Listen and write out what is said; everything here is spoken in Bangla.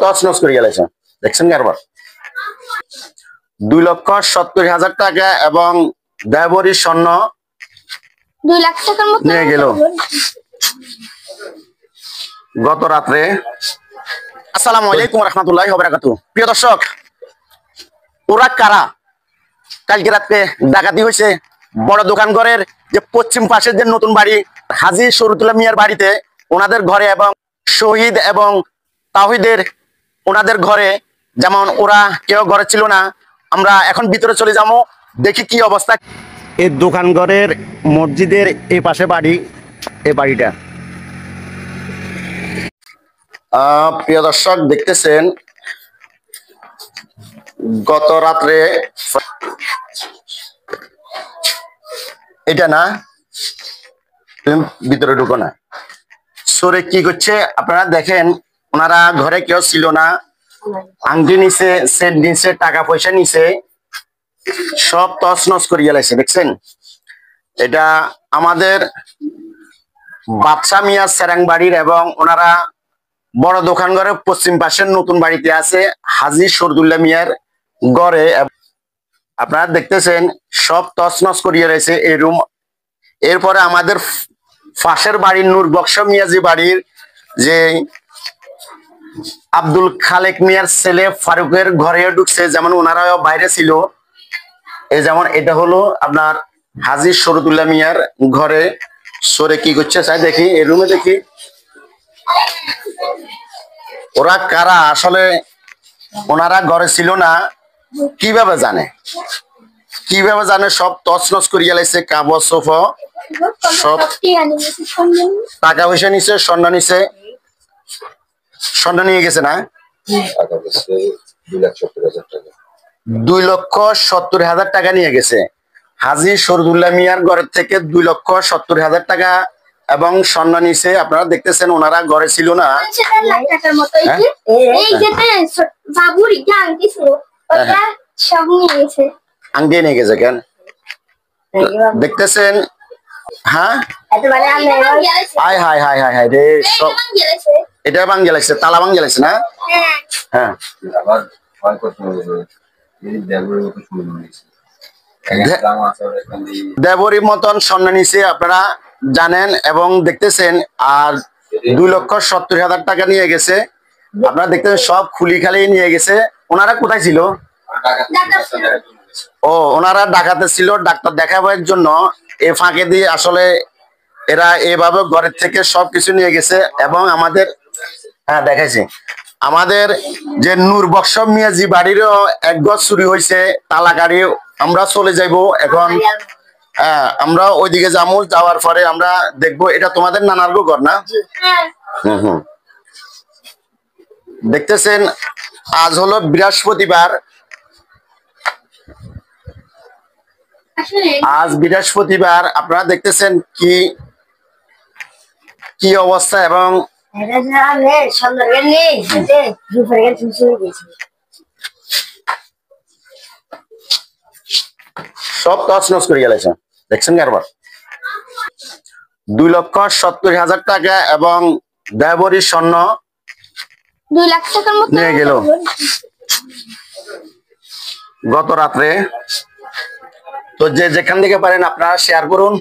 তছনছ করে গেছে দেখছেন কারবার। 2,70,000 টাকা এবং দেবরী স্বর্ণ 2 লাখ টাকার মতো নিয়ে গেল গত রাত্রে। আসসালামু আলাইকুম রাহমাতুল্লাহি ওয়া বারাকাতুহু। প্রিয় দর্শক, ওরা কারা? কালকে রাতে ডাকাতি হয়েছে বড় দোকান ঘরের যে পশ্চিম পাশের যে নতুন বাড়ি হাজী শরীয়তুল্লাহ মিয়ার বাড়িতে, ওনাদের ঘরে এবং শহীদ এবং তাওহীদের ওনাদের ঘরে, যেমন ওরা কেউ ঘরে ছিল না। আমরা এখন ভিতরে চলে যাবো, দেখি কি অবস্থা। এই দোকান ঘরের মসজিদের এই পাশে বাড়ি, এই বাড়িটা। প্রিয় দর্শক দেখতেছেন গত রাত্রে এটা না, ভিতরে ঢুকো না। সরে কি করছে আপনারা দেখেন। ওনারা ঘরে কেউ ছিল না, আংটি নিছে, সেট নিছে, টাকা পয়সা নিছে, সব তছনছ করে গেছে দেখছেন। এটা আমাদের বাদশা মিয়া সেরাং বাড়ির এবং ওনারা বড় দোকান ঘরে পশ্চিম পাশের নতুন বাড়িতে আছে হাজী শরীয়তুল্লাহ মিয়ার ঘরে। আপনারা দেখতেছেন সব তছনছ করিয়ে রয়েছে এই রুম। এরপরে আমাদের পাশের বাড়ির নূর বক্স মিয়াজি বাড়ির যে আব্দুল খালেক মিয়ার ছেলে ফারুকের ঘরে ঢুকছে, যেমন ওনারাও বাইরে ছিল। এই যেমন এটা হলো আপনার হাজী শরীয়তুল্লাহ মিয়ার ঘরে। সরে কি করছে চাই দেখি, এই রুমে দেখি ওরা কারা। আসলে ওনারা ঘরে ছিল না, কিভাবে জানে সব তছনছ করে গেছে। কাগজ সোফা সব টাকা পয়সা নিছে, স্বর্ণ নিছে, স্বর্ণ নিয়ে গেছে না। 2,70,000 টাকা নিয়ে গেছে হাজী শরীয়তুল্লাহ মিয়ার ঘরের থেকে। 2,70,000 টাকা এবং স্বর্ণ নিছে। আপনারা দেখতেছেন ওনারা ঘরে ছিল না। আংটি নিয়ে গেছে কেন দেখতেছেন। হ্যাঁ, high high high high high রে, সব এটা ভাঙ্গে লাগছে, তালা ভাঙ্গে লাগছে না। হ্যাঁ, দেবরীর মতন স্বর্ণ নিছে আপনারা জানেন এবং দেখতেছেন। আর 2,70,000 টাকা নিয়ে গেছে। আপনারা দেখতেছেন সব খুলি খালি নিয়ে গেছে। ওনারা কোথায় ছিল? ও, ওনারা ডাকাতে ছিল, ডাক্তার দেখাবার জন্য। এ ফাঁকে দিয়ে আসলে এরা এভাবে ঘরের থেকে সবকিছু নিয়ে গেছে। এবং আমাদের হ্যাঁ দেখাইছি, আমাদের যে নূর বক্স মিয়াজি বাড়িরও এক গজ চুরি হয়েছে, তালা গাড়ি। আমরা চলে যাইব এখন। হ্যাঁ, আমরা ওইদিকে যাবো, যাওয়ার পরে আমরা দেখবো। এটা তোমাদের নানার ঘর না? হুম। দেখতেছেন আজ হলো বৃহস্পতিবার। আজ বৃহস্পতিবার আপনারা দেখতেছেন কি অবস্থা। এবং সব তছনছ করে গেছে দেখছেন কারবার। 2,70,000 টাকা এবং দেবরী স্বর্ণ 2 লাখ টাকার মতো নিয়ে গেল গত রাত্রে। তো যে যেখান থেকে পারেন আপনারা শেয়ার করুন।